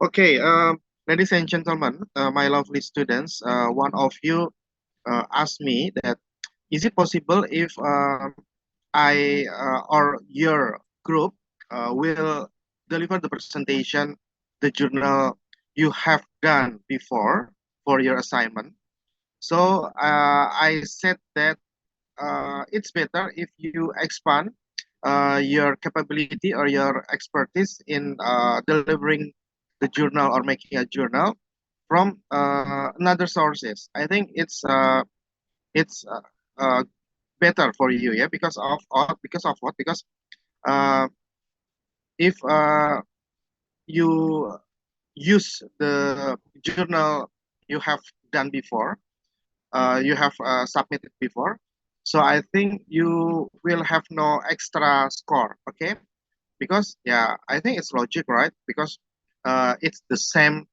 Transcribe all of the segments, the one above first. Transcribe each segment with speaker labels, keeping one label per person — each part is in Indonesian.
Speaker 1: Okay, ladies and gentlemen, my lovely students, one of you asked me that is it possible if I or your group will deliver the presentation, the journal you have done before for your assignment? So I said that it's better if you expand your capability or your expertise in delivering the journal or making a journal from another sources. I think it's better for you, yeah, because of what? Because uh, if you use the journal you have done before, you have submitted before. So I think you will have no extra score, okay? Because yeah, I think it's logic, right? Because it's the same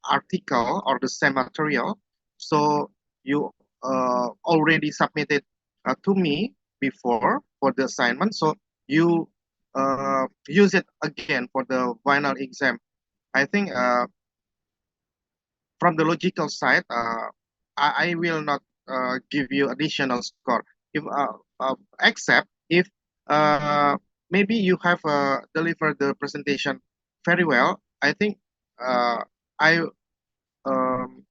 Speaker 1: article or the same material. So you already submitted to me before for the assignment. So you use it again for the final exam. I think from the logical side, I will not give you additional score. If except if uh, maybe you have delivered the presentation very well, I think uh, I um,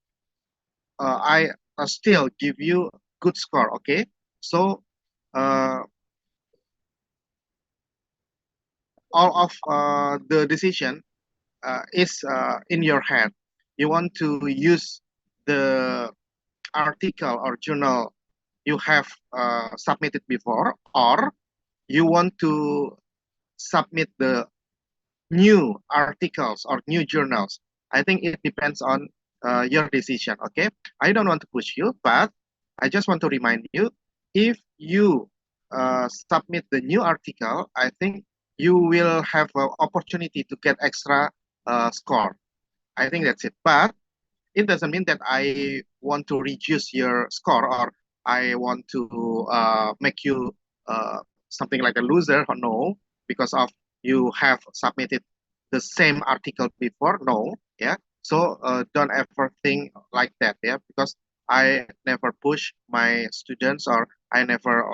Speaker 1: I still give you good score. Okay, so uh, all of the decision is in your hand. You want to use the article or journal you have submitted before, or you want to submit the new articles or new journals. I think it depends on your decision. Okay, I don't want to push you, but I just want to remind you, if you submit the new article, I think you will have an opportunity to get extra score. I think that's it. But it doesn't mean that I want to reduce your score, or I want to make you something like a loser. No, because of you have submitted the same article before. No, yeah. So don't ever think like that, yeah, because I never push my students, or I never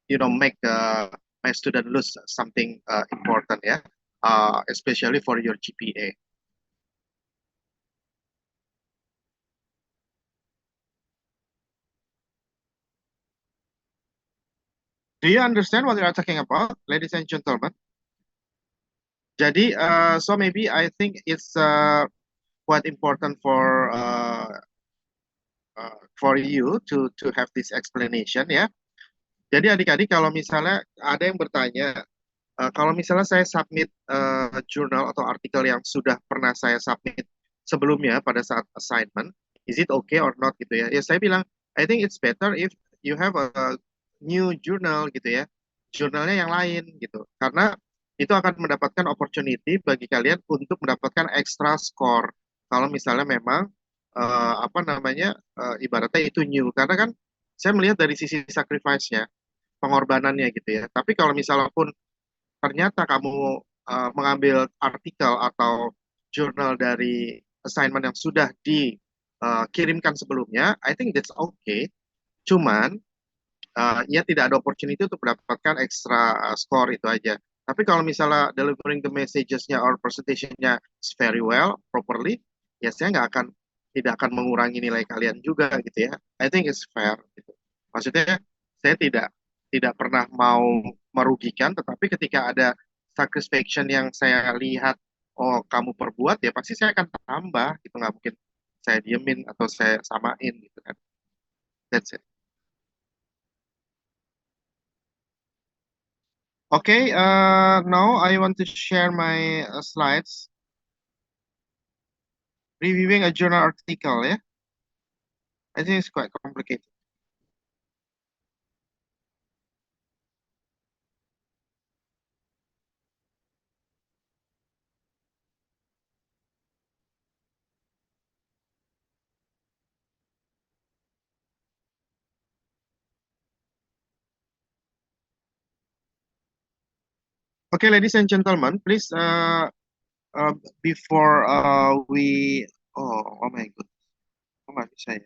Speaker 1: make my student lose something important, yeah, especially for your GPA. Do you understand what we are talking about, ladies and gentlemen? Jadi, so maybe I think it's quite important for you to have this explanation, ya. Jadi adik-adik, kalau misalnya ada yang bertanya, kalau misalnya saya submit jurnal atau artikel yang sudah pernah saya submit sebelumnya pada saat assignment, is it okay or not gitu ya? Ya saya bilang, I think it's better if you have a new journal gitu ya, jurnalnya yang lain gitu, karena itu akan mendapatkan opportunity bagi kalian untuk mendapatkan extra score. Kalau misalnya memang apa namanya ibaratnya itu new, karena kan saya melihat dari sisi sacrifice-nya, pengorbanannya gitu ya. Tapi kalau misalnya pun ternyata kamu mengambil artikel atau jurnal dari assignment yang sudah dikirimkan sebelumnya, I think that's okay. Cuman ya tidak ada opportunity untuk mendapatkan extra score itu aja. Tapi kalau misalnya delivering the messages-nya or presentation-nya is very well, properly, ya saya nggak akan tidak akan mengurangi nilai kalian juga gitu ya. I think it's fair gitu. Maksudnya saya tidak pernah mau merugikan, tetapi ketika ada satisfaction yang saya lihat, oh kamu perbuat, ya pasti saya akan tambah gitu, nggak mungkin saya diemin atau saya samain gitu kan. That's it. Okay, now I want to share my slides reviewing a journal article. Yeah, I think it's quite complicated. Okay, ladies and gentlemen, please uh, before we oh my god, oh nggak bisa ya.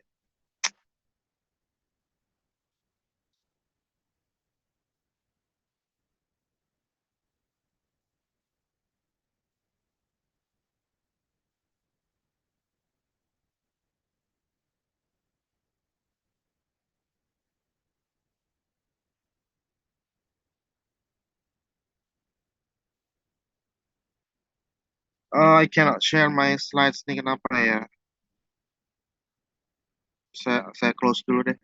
Speaker 1: I cannot share my slides nih kenapa ya? Saya close dulu deh.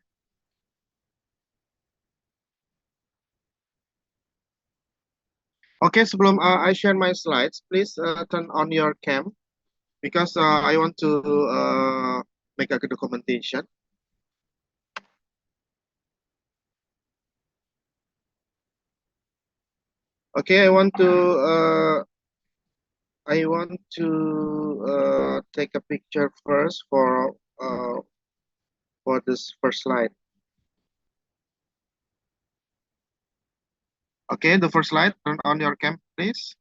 Speaker 1: Oke, sebelum I share my slides, please turn on your cam because I want to make a documentation. Okay, I want to take a picture first for this first slide. Okay, the first slide. Turn on your cam, please.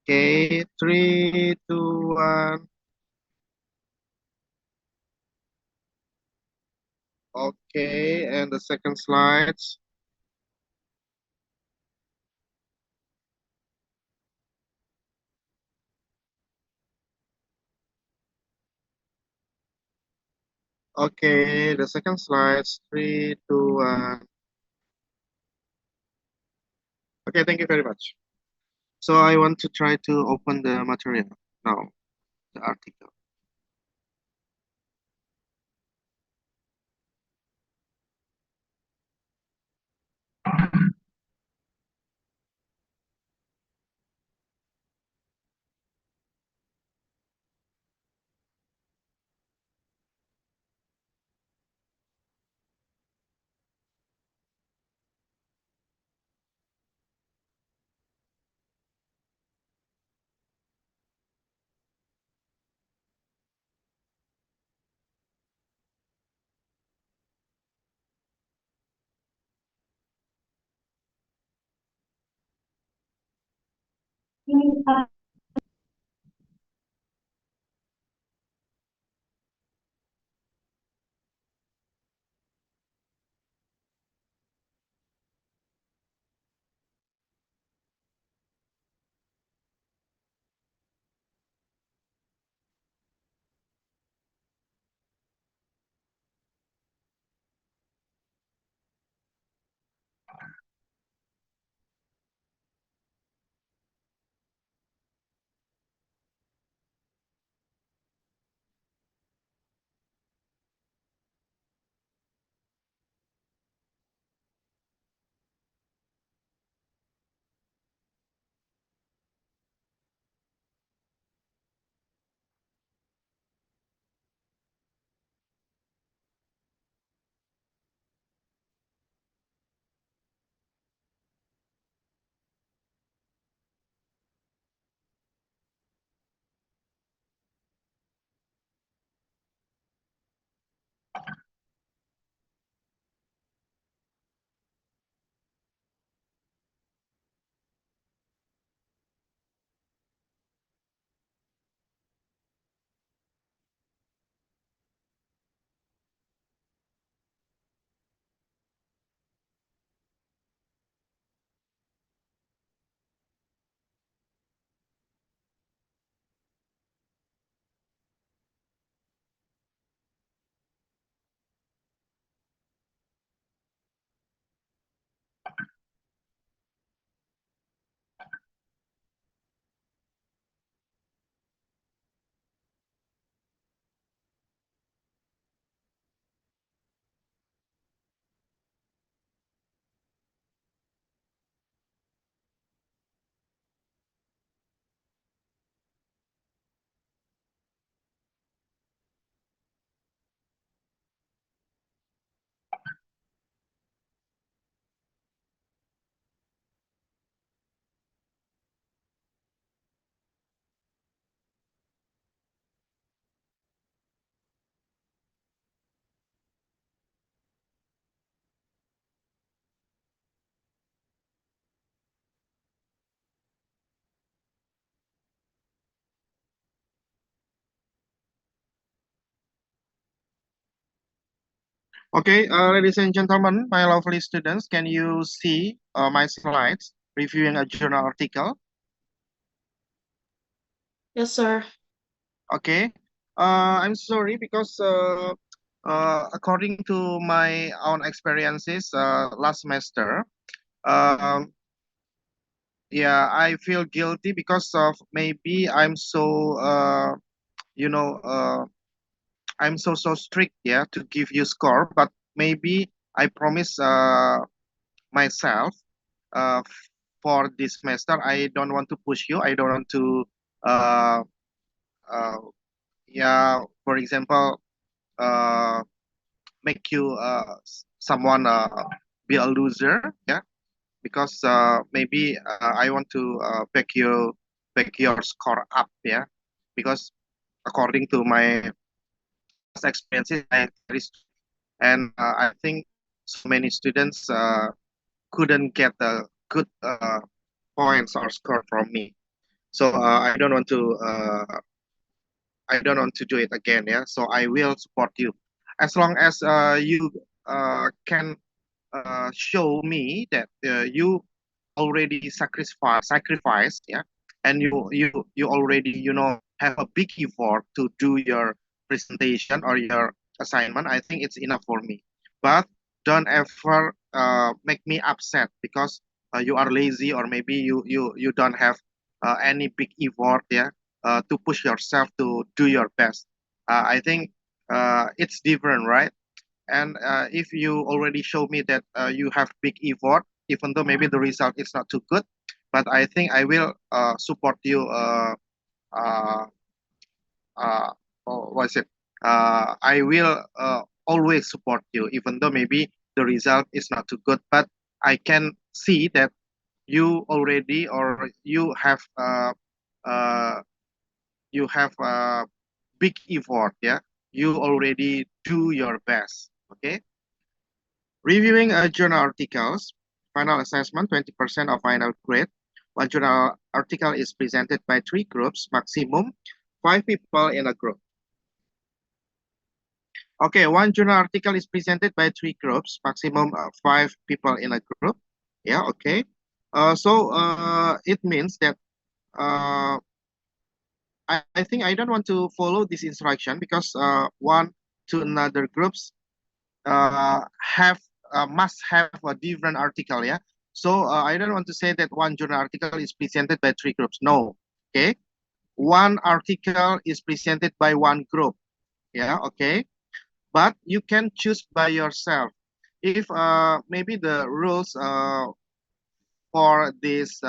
Speaker 1: Okay, three, two, one. Okay, and the second slides. Okay, the second slides. Three, two, one. Okay, thank you very much. So I want to try to open the material now, the article. Okay, ladies and gentlemen, my lovely students, can you see my slides reviewing a journal article?
Speaker 2: Yes, sir.
Speaker 1: Okay, I'm sorry because according to my own experiences last semester, um, yeah, I feel guilty because of maybe I'm so you know I'm so strict, yeah, to give you score, but maybe I promise myself uh, for this semester I don't want to push you. I don't want to uh, uh, yeah, for example, uh, make you someone be a loser, yeah, because maybe I want to back your score up, yeah, because according to my past experiences I very and I think so many students couldn't get the good points or score from me. So I don't want to do it again. Yeah. So I will support you as long as you can show me that you already sacrifice. Yeah. And you already have a big effort to do your presentation or your assignment. I think it's enough for me. But don't ever make me upset because you are lazy or maybe you don't have any big effort. Yeah, to push yourself to do your best. I think it's different, right? And if you already show me that you have big effort, even though maybe the result is not too good, but I think I will support you. Uh, uh, what is it? I will always support you, even though maybe the result is not too good. But I can see that you already or uh, you have a big effort, yeah, you already do your best. Okay, reviewing journal articles, final assessment 20% of final grade. One journal article is presented by 3 groups, maximum 5 people in a group. Okay, one journal article is presented by 3 groups, maximum 5 people in a group. Yeah, okay. It means that uh, I think I don't want to follow this instruction because one to another groups have must have a different article. Yeah. So I don't want to say that one journal article is presented by 3 groups. No. Okay. One article is presented by one group. Yeah. Okay. But you can choose by yourself. If maybe the rules for this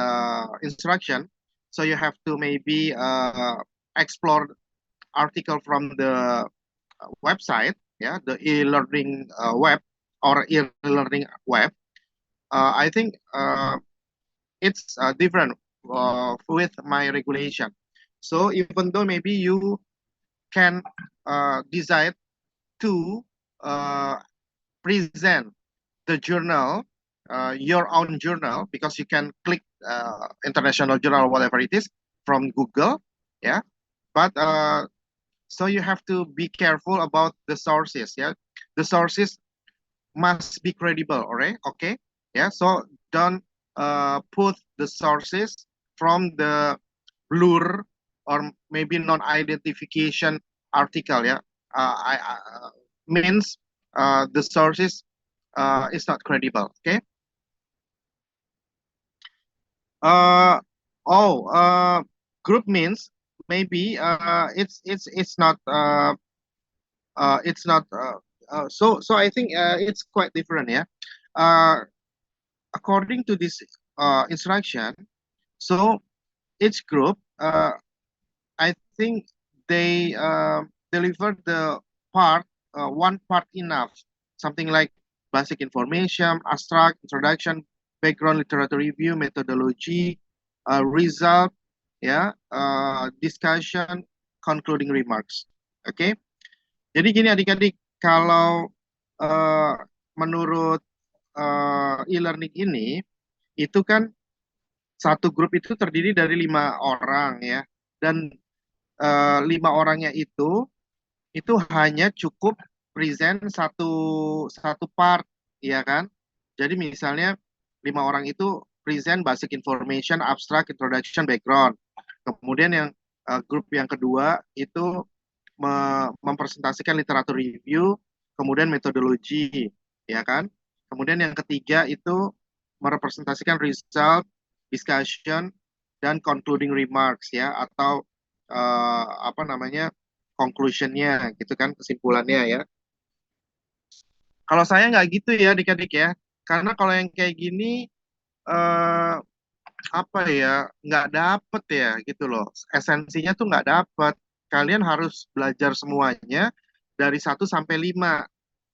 Speaker 1: instruction, so you have to maybe explore article from the website, yeah, the e-learning web or e-learning web. I think it's different with my regulation. So even though maybe you can decide to uh, present the journal, your own journal, because you can click international journal, whatever it is, from Google, yeah. But so you have to be careful about the sources, yeah. The sources must be credible, all right? Okay, yeah. So don't put the sources from the blur or maybe non-identification article, yeah. Means the sources is not credible. Okay. Uh, oh, group means maybe it's not it's not so I think it's quite different. Yeah. Uh, According to this instruction, so each group I think they deliver the part one part enough, something like basic information, abstract, introduction, background literature review, methodology, result, yeah, discussion, concluding remarks. Oke, okay? Jadi gini adik-adik, kalau uh, menurut e-learning ini, itu kan satu grup itu terdiri dari 5 orang ya, dan 5 orangnya itu hanya cukup present satu part, ya kan? Jadi misalnya 5 orang itu present basic information, abstract, introduction, background. Kemudian yang grup yang kedua itu mempresentasikan literatur review, kemudian metodologi, ya kan? Kemudian yang ketiga itu merepresentasikan result, discussion, dan concluding remarks ya, atau apa namanya, conclusionnya gitu kan, kesimpulannya ya. Kalau saya nggak gitu ya adik-adik ya, karena kalau yang kayak gini eh, apa ya, nggak dapet ya gitu loh, esensinya tuh nggak dapet. Kalian harus belajar semuanya dari 1 sampai 5.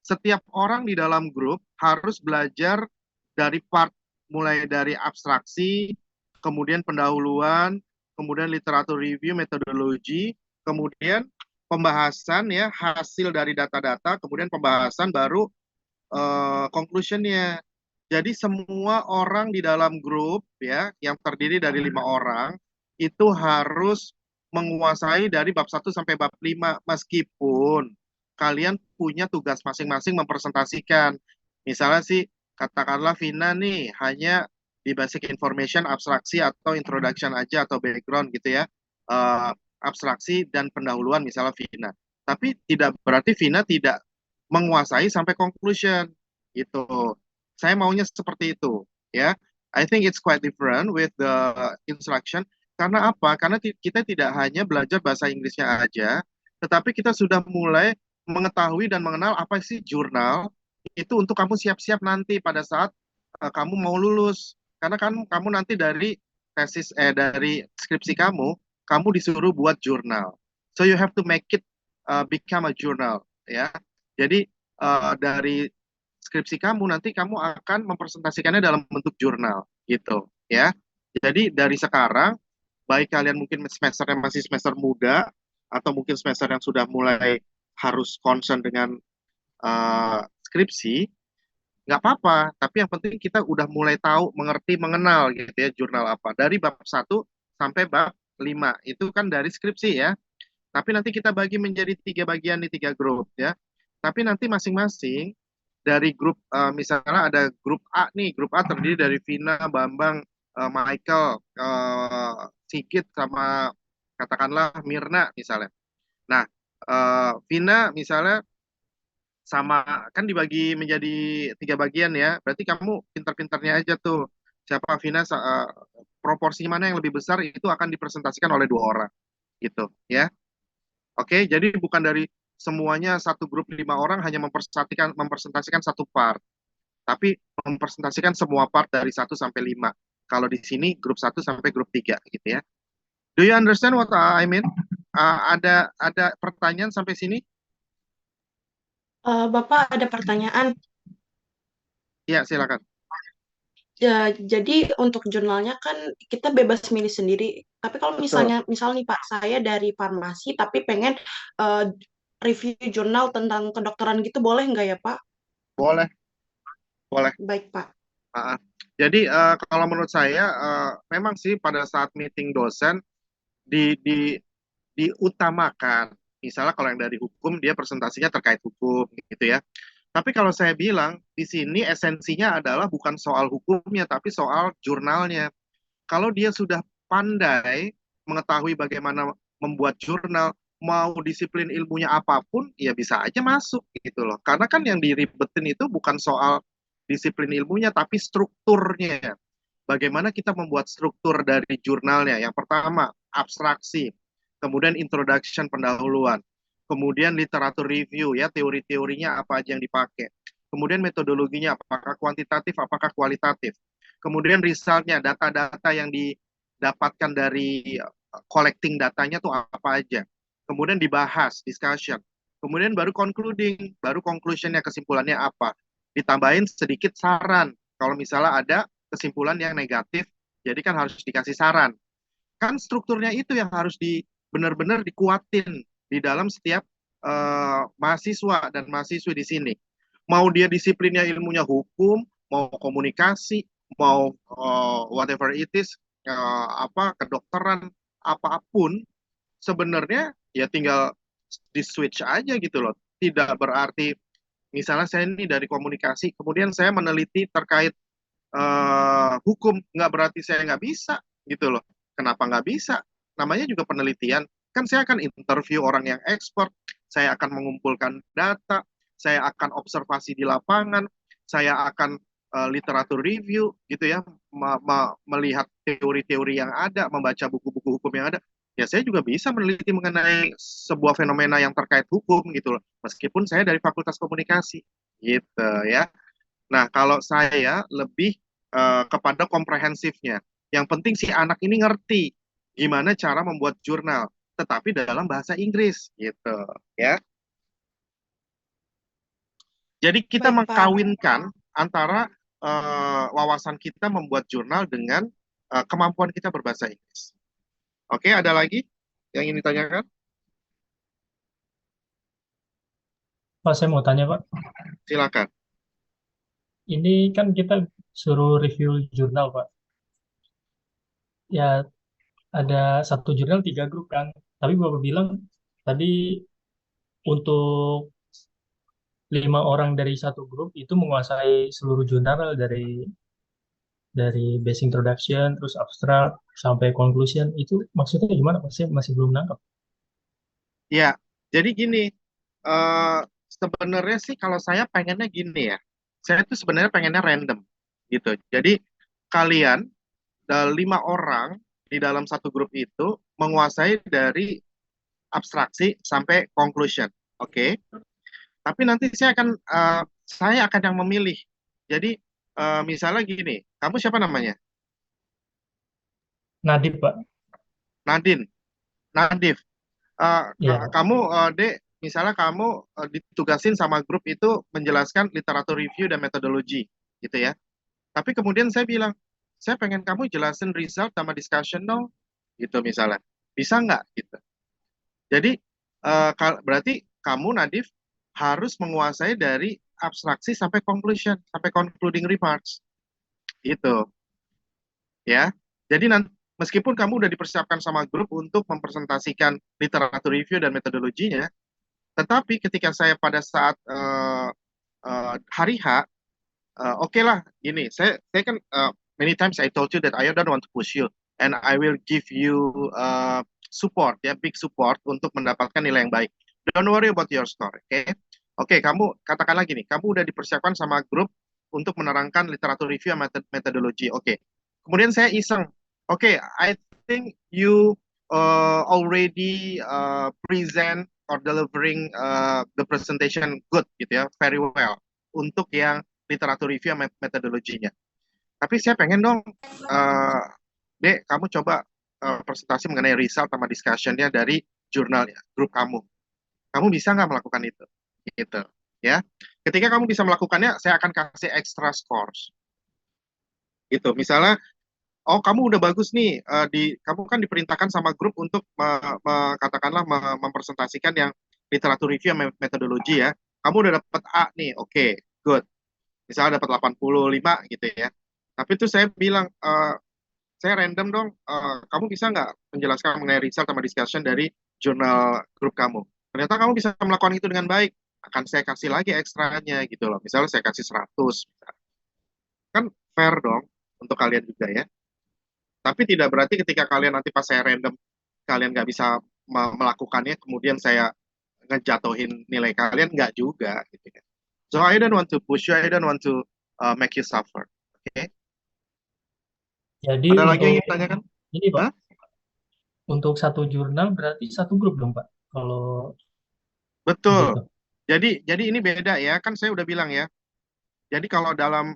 Speaker 1: Setiap orang di dalam grup harus belajar dari part, mulai dari abstraksi, kemudian pendahuluan, kemudian literatur review, metodologi, kemudian pembahasan ya, hasil dari data-data, kemudian pembahasan, baru conclusionnya. Jadi semua orang di dalam grup ya, yang terdiri dari 5 orang itu harus menguasai dari bab 1 sampai bab 5, meskipun kalian punya tugas masing-masing mempresentasikan. Misalnya sih, katakanlah Vina nih hanya di basic information, abstraksi atau introduction aja atau background gitu ya. Eh, Abstraksi dan pendahuluan misalnya Vina. Tapi tidak berarti Vina tidak menguasai sampai conclusion gitu. Saya maunya seperti itu ya. I think it's quite different with the instruction. Karena apa? Karena kita tidak hanya belajar bahasa Inggrisnya aja, tetapi kita sudah mulai mengetahui dan mengenal apa sih jurnal itu, untuk kamu siap-siap nanti pada saat kamu mau lulus. Karena kan kamu nanti dari dari skripsi kamu disuruh buat jurnal. So you have to make it become a journal ya. Jadi dari skripsi kamu nanti kamu akan mempresentasikannya dalam bentuk jurnal gitu ya. Jadi dari sekarang, baik kalian mungkin semester yang masih semester muda atau mungkin semester yang sudah mulai harus concern dengan skripsi, nggak apa-apa. Tapi yang penting kita udah mulai tahu, mengerti, mengenal gitu ya jurnal apa. Dari bab 1 sampai bab 5 itu kan dari skripsi ya. Tapi nanti kita bagi menjadi 3 bagian di 3 grup ya. Tapi nanti masing-masing dari grup, misalnya ada grup A nih, grup A terdiri dari Vina, Bambang, Michael, Sigit sama katakanlah Mirna misalnya. Nah, Vina misalnya sama, kan dibagi menjadi 3 bagian ya. Berarti kamu pintar-pintarnya aja tuh. Siapa Vina, proporsi mana yang lebih besar itu akan dipresentasikan oleh 2 orang gitu ya. Oke, jadi bukan dari semuanya satu grup 5 orang hanya mempresentasikan satu part, tapi mempresentasikan semua part dari 1 sampai 5. Kalau di sini grup 1 sampai grup 3 gitu ya. Do you understand what I mean? Ada pertanyaan sampai sini?
Speaker 2: Bapak ada pertanyaan.
Speaker 1: Ya, silakan.
Speaker 2: Ya, jadi untuk jurnalnya kan kita bebas milih sendiri. Tapi kalau
Speaker 1: Betul.
Speaker 2: misal nih Pak, saya dari farmasi tapi pengen eh, review jurnal tentang kedokteran gitu, boleh nggak ya Pak?
Speaker 1: Boleh, boleh.
Speaker 2: Baik Pak.
Speaker 1: Ah, ah. Jadi kalau menurut saya memang sih pada saat meeting dosen di diutamakan. Misalnya kalau yang dari hukum dia presentasinya terkait hukum gitu ya. Tapi kalau saya bilang di sini esensinya adalah bukan soal hukumnya tapi soal jurnalnya. Kalau dia sudah pandai mengetahui bagaimana membuat jurnal, mau disiplin ilmunya apapun, ya bisa aja masuk gitu loh. Karena kan yang diribetin itu bukan soal disiplin ilmunya, tapi strukturnya. Bagaimana kita membuat struktur dari jurnalnya. Yang pertama, abstraksi. Kemudian introduction, pendahuluan. Kemudian literatur review, ya teori-teorinya apa aja yang dipakai. Kemudian metodologinya, apakah kuantitatif, apakah kualitatif. Kemudian resultnya, data-data yang didapatkan dari collecting datanya tuh apa aja. Kemudian dibahas, discussion. Kemudian baru concluding, baru conclusionnya, kesimpulannya apa. Ditambahin sedikit saran. Kalau misalnya ada kesimpulan yang negatif, jadi kan harus dikasih saran. Kan strukturnya itu yang harus benar-benar dikuatin di dalam setiap mahasiswa dan mahasiswi di sini. Mau dia disiplinnya ilmunya hukum, mau komunikasi, mau whatever it is, apa kedokteran, apapun, sebenarnya ya tinggal di switch aja gitu loh. tidak berarti misalnya saya ini dari komunikasi, kemudian saya meneliti terkait hukum, nggak berarti saya nggak bisa gitu loh. Kenapa nggak bisa? Namanya juga penelitian. Kan saya akan interview orang yang expert, saya akan mengumpulkan data, saya akan observasi di lapangan, saya akan literatur review gitu ya, melihat teori-teori yang ada, membaca buku-buku hukum yang ada. Ya saya juga bisa meneliti mengenai sebuah fenomena yang terkait hukum gitu loh, meskipun saya dari Fakultas Komunikasi gitu ya. Nah, kalau saya lebih kepada komprehensifnya. Yang penting si anak ini ngerti gimana cara membuat jurnal, tetapi dalam bahasa Inggris gitu ya. Jadi kita
Speaker 2: Baik, Pak.
Speaker 1: mengkawinkan antara wawasan kita membuat jurnal dengan kemampuan kita berbahasa Inggris. Oke, ada lagi yang ingin ditanyakan?
Speaker 3: Pak, saya mau tanya, Pak.
Speaker 1: Silakan.
Speaker 3: Ini kan kita suruh review jurnal, Pak. Ya, ada satu jurnal 3 grup kan. Tapi Bapak bilang tadi untuk 5 orang dari satu grup itu menguasai seluruh jurnal dari basic introduction, terus abstract, sampai conclusion. Itu maksudnya gimana, Pak? Saya masih belum nangkep.
Speaker 1: Ya, jadi gini, eh sebenarnya sih kalau saya pengennya gini ya, saya tuh sebenarnya pengennya random gitu. Jadi kalian 5 orang di dalam satu grup itu menguasai dari abstraksi sampai conclusion, oke? Tapi nanti saya akan yang memilih. Jadi misalnya gini, kamu siapa namanya?
Speaker 3: Nadib, Pak.
Speaker 1: Nadine, Nadif.
Speaker 3: Ya,
Speaker 1: Kamu, Dek, misalnya kamu ditugasin sama grup itu menjelaskan literatur review dan metodologi, gitu ya. Tapi kemudian saya bilang, saya pengen kamu jelasin result sama discussion dong, gitu misalnya. Bisa nggak? Gitu. Jadi, berarti kamu, Nadif, harus menguasai dari abstraksi sampai conclusion, sampai concluding remarks, gitu. Ya. Jadi nanti, meskipun kamu udah dipersiapkan sama grup untuk mempresentasikan literatur review dan metodologinya, tetapi ketika saya pada saat hari H, oke lah, gini, saya kan many times I told you that I don't want to push you, and I will give you support, ya, big support untuk mendapatkan nilai yang baik. Don't worry about your score, oke? Oke, kamu katakan lagi nih, kamu udah dipersiapkan sama grup untuk menerangkan literatur review dan metodologi, oke. Kemudian saya iseng, oke, I think you already present or delivering the presentation good gitu ya, very well untuk yang literatur review metodologinya. Tapi saya pengen dong, uh, Dek, kamu coba presentasi mengenai result sama discussion-nya dari jurnal grup kamu. Kamu bisa nggak melakukan itu? Gitu, ya. Ketika kamu bisa melakukannya, saya akan kasih extra scores. Gitu. Misalnya, oh kamu udah bagus nih, kamu kan diperintahkan sama grup untuk katakanlah mempresentasikan yang literatur review metodologi ya. Kamu udah dapat A nih, oke, good. Misalnya dapat 85 gitu ya. Tapi itu saya bilang, saya random dong, kamu bisa nggak menjelaskan mengenai result sama discussion dari jurnal grup kamu. Ternyata kamu bisa melakukan itu dengan baik, akan saya kasih lagi ekstranya gitu loh. Misalnya saya kasih 100, kan fair dong untuk kalian juga ya. Tapi tidak berarti ketika kalian nanti pas saya random, kalian nggak bisa melakukannya, kemudian saya ngejatuhin nilai kalian, nggak juga gitu ya. So I don't want to push you, I don't want to make you suffer. Oke? Okay?
Speaker 3: jadi
Speaker 1: Ada lagi yang
Speaker 3: untuk
Speaker 1: ingin ditanyakan?
Speaker 3: ini, Pak,
Speaker 1: Hah?
Speaker 3: untuk satu jurnal berarti satu grup dong, Pak. Kalau
Speaker 1: Betul.
Speaker 3: begitu.
Speaker 1: Jadi ini beda ya, kan saya udah bilang ya. Jadi kalau dalam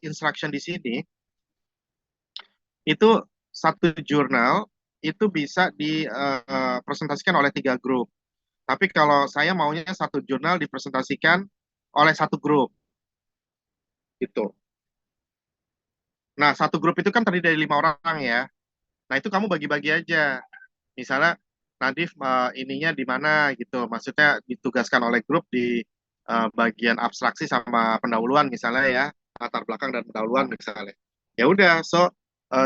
Speaker 1: instruction di sini, itu satu jurnal itu bisa dipresentasikan oleh 3 grup. Tapi kalau saya maunya satu jurnal dipresentasikan oleh satu grup, gitu. Nah, satu grup itu kan terdiri dari 5 orang ya. Nah, itu kamu bagi-bagi aja. Misalnya, Nadif ininya di mana gitu. Maksudnya ditugaskan oleh grup di bagian abstraksi sama pendahuluan misalnya ya. Latar belakang dan pendahuluan misalnya. Ya udah, so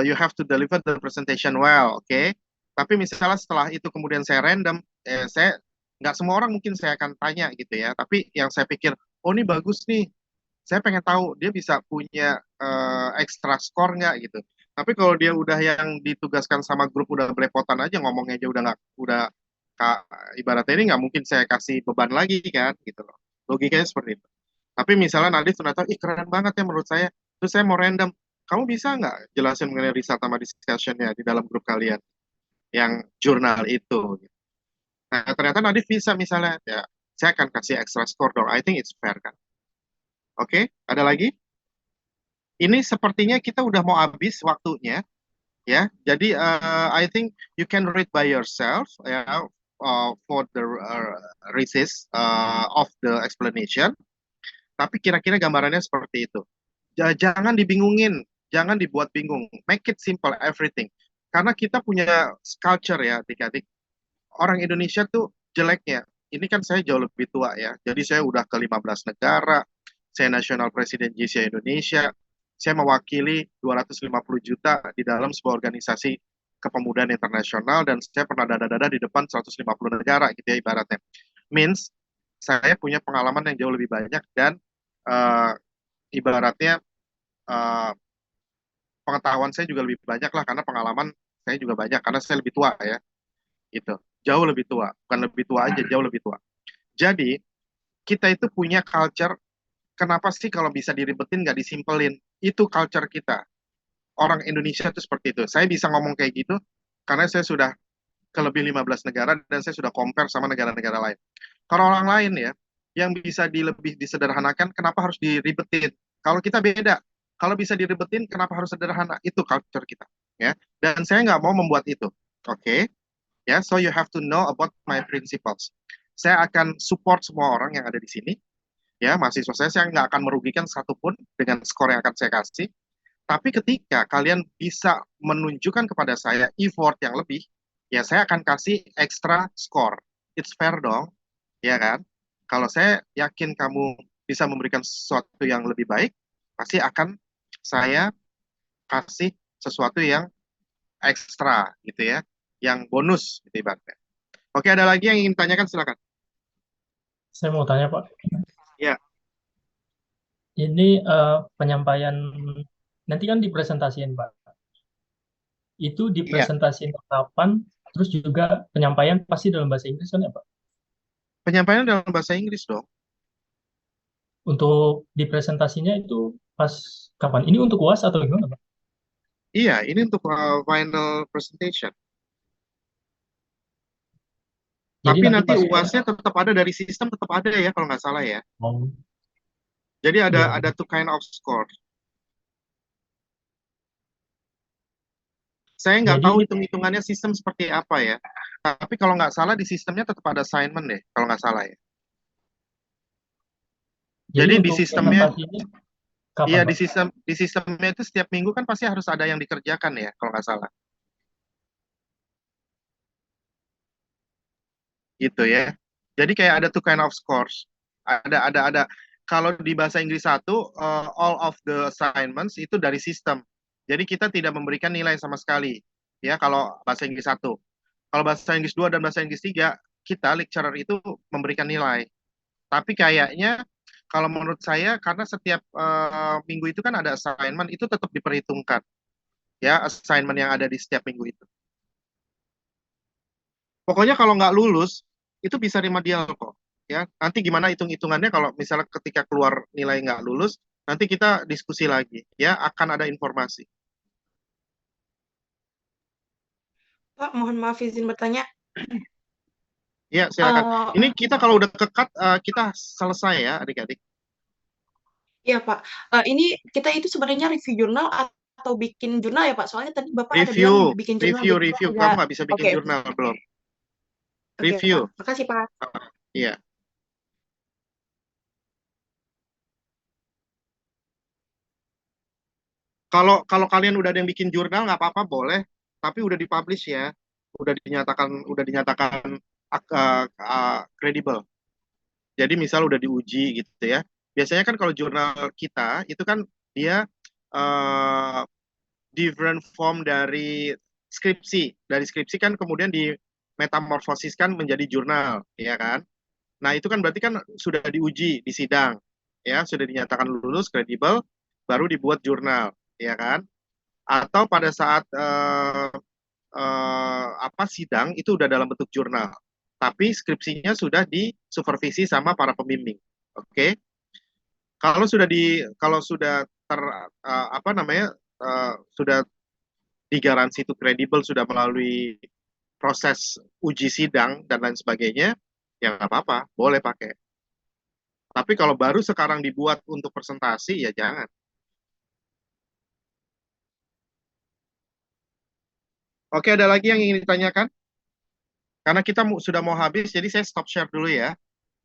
Speaker 1: you have to deliver the presentation well, oke? Okay? Tapi misalnya setelah itu kemudian saya random, saya Nggak semua orang mungkin saya akan tanya gitu ya, tapi yang saya pikir, oh ini bagus nih, saya pengen tahu dia bisa punya extra score nggak gitu. Tapi kalau dia udah yang ditugaskan sama grup udah belepotan aja ngomongnya aja udah nggak udah ka- ibaratnya ini nggak mungkin saya kasih beban lagi kan gitu loh. Logikanya seperti itu. Tapi misalnya Nadif ternyata, ih keren banget ya menurut saya. Terus saya mau random, kamu bisa nggak jelasin mengenai riset sama discussion-nya di dalam grup kalian yang jurnal itu? Nah ternyata Nadif bisa misalnya, ya saya akan kasih extra score dong. I think it's fair kan. Oke, ada lagi? Ini sepertinya kita udah mau habis waktunya ya. Jadi I think you can read by yourself ya for the resist of the explanation. Tapi kira-kira gambarannya seperti itu. Jangan dibingungin, jangan dibuat bingung. Make it simple everything. Karena kita punya culture ya, adik-adik. Orang Indonesia tuh jeleknya. Ini kan saya jauh lebih tua ya. Jadi saya udah ke 15 negara. Saya nasional presiden JCI Indonesia. Saya mewakili 250 juta di dalam sebuah organisasi kepemudaan internasional dan saya pernah dada-dada di depan 150 negara gitu ya ibaratnya. Means saya punya pengalaman yang jauh lebih banyak dan uh, ibaratnya uh, pengetahuan saya juga lebih banyak lah karena pengalaman saya juga banyak karena saya lebih tua ya gitu. Jauh lebih tua, bukan lebih tua aja, jauh lebih tua. Jadi kita itu punya culture. Kenapa sih kalau bisa diribetin nggak disimpelin? Itu culture kita. Orang Indonesia itu seperti itu. Saya bisa ngomong kayak gitu karena saya sudah ke lebih 15 negara dan saya sudah compare sama negara-negara lain. Kalau orang lain ya, yang bisa lebih disederhanakan, kenapa harus diribetin? Kalau kita beda, kalau bisa diribetin, kenapa harus sederhana? Itu culture kita, ya. Dan saya nggak mau membuat itu, oke? Okay? Ya, so you have to know about my principles. Saya akan support semua orang yang ada di sini, ya, mahasiswa saya nggak akan merugikan satupun dengan skor yang akan saya kasih. Tapi ketika kalian bisa menunjukkan kepada saya effort yang lebih, ya saya akan kasih extra score. It's fair dong, ya kan? Kalau saya yakin kamu bisa memberikan sesuatu yang lebih baik, pasti akan saya kasih sesuatu yang ekstra gitu ya, yang bonus gitu ibaratnya. Oke, ada lagi yang ingin tanyakan silakan.
Speaker 3: Saya mau tanya, Pak.
Speaker 1: Ya,
Speaker 3: Ini penyampaian nanti kan dipresentasiin, Pak. Itu
Speaker 1: iya.
Speaker 3: dipresentasiin kapan? Terus juga penyampaian pasti dalam bahasa Inggris kan ya, Pak?
Speaker 1: Penyampaian dalam bahasa Inggris dong.
Speaker 3: Untuk dipresentasinya itu pas kapan? Ini untuk UAS atau gimana, Pak?
Speaker 1: Iya, ini untuk final presentation.
Speaker 3: Jadi
Speaker 1: Tapi
Speaker 3: nanti
Speaker 1: nanti
Speaker 3: pas
Speaker 1: UAS-nya tetap ada dari sistem, tetap ada ya kalau nggak salah ya.
Speaker 3: oh,
Speaker 1: Jadi ada
Speaker 3: iya.
Speaker 1: two kind of score. Saya nggak tahu
Speaker 3: Jadi
Speaker 1: hitung-hitungannya sistem seperti apa ya. Tapi kalau nggak salah di sistemnya tetap ada assignment deh, kalau nggak salah ya.
Speaker 3: jadi
Speaker 1: Jadi di
Speaker 3: untuk
Speaker 1: sistemnya,
Speaker 3: presentasinya kapan,
Speaker 1: iya
Speaker 3: Pak?
Speaker 1: di sistemnya itu setiap minggu kan pasti harus ada yang dikerjakan ya, kalau nggak salah. Gitu ya. Jadi kayak ada two kind of scores. Ada. Kalau di bahasa Inggris satu, all of the assignments itu dari sistem. Jadi kita tidak memberikan nilai sama sekali. Ya, kalau bahasa Inggris satu. Kalau bahasa Inggris 2 dan bahasa Inggris 3, kita lecturer itu memberikan nilai. Tapi kayaknya kalau menurut saya karena setiap minggu itu kan ada assignment itu tetap diperhitungkan ya assignment yang ada di setiap minggu itu. Pokoknya kalau nggak lulus itu bisa remedial kok ya. Nanti gimana hitung-hitungannya kalau misalnya ketika keluar nilai nggak lulus nanti kita diskusi lagi ya akan ada informasi.
Speaker 2: Pak, mohon maaf izin bertanya.
Speaker 1: Ya silakan.
Speaker 2: Eh,
Speaker 1: Ini kita kalau udah kekat kita selesai ya adik-adik.
Speaker 2: ya Pak, ini kita itu sebenarnya review jurnal atau bikin jurnal ya Pak? Soalnya tadi Bapak ada bilang
Speaker 1: Review,
Speaker 2: bikin jurnal,
Speaker 1: review,
Speaker 2: jadi saya
Speaker 1: review. Kamu
Speaker 2: agak
Speaker 1: nggak bisa
Speaker 2: oke
Speaker 1: bikin
Speaker 2: oke
Speaker 1: jurnal belum?
Speaker 2: oke Pak.
Speaker 1: Review.
Speaker 2: Makasih Pak.
Speaker 1: Iya. Kalau kalau kalian udah ada yang bikin jurnal nggak apa-apa boleh, tapi udah dipublish ya, udah dinyatakan kredibel. Jadi misal udah diuji gitu ya. Biasanya kan kalau jurnal kita itu kan dia different form dari skripsi. Dari skripsi kan kemudian metamorfosiskan menjadi jurnal, ya kan? Nah, itu kan berarti kan sudah diuji di sidang, ya, sudah dinyatakan lulus, kredibel, baru dibuat jurnal, ya kan? Atau pada saat apa sidang itu udah dalam bentuk jurnal, tapi skripsinya sudah disupervisi sama para pembimbing. Oke, kalau sudah apa namanya sudah digaransi itu kredibel, sudah melalui proses uji sidang dan lain sebagainya, ya nggak apa-apa, boleh pakai. Tapi kalau baru sekarang dibuat untuk presentasi, ya jangan. Oke, ada lagi yang ingin ditanyakan? Karena kita sudah mau habis, jadi saya stop share dulu ya.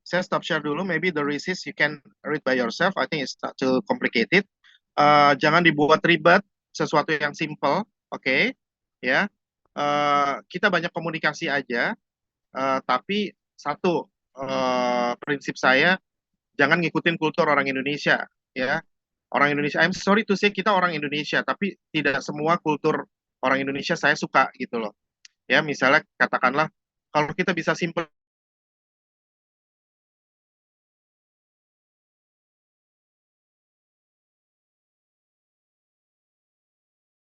Speaker 1: Saya stop share dulu, maybe the resist you can read by yourself. I think it's not too complicated. Jangan dibuat ribet, sesuatu yang simple, oke? Ya, kita banyak komunikasi aja, tapi satu prinsip saya, jangan ngikutin kultur orang Indonesia, ya. Orang Indonesia, I'm sorry to say kita orang Indonesia, tapi tidak semua kultur orang Indonesia saya suka gitu loh. Ya, misalnya katakanlah kalau kita bisa simple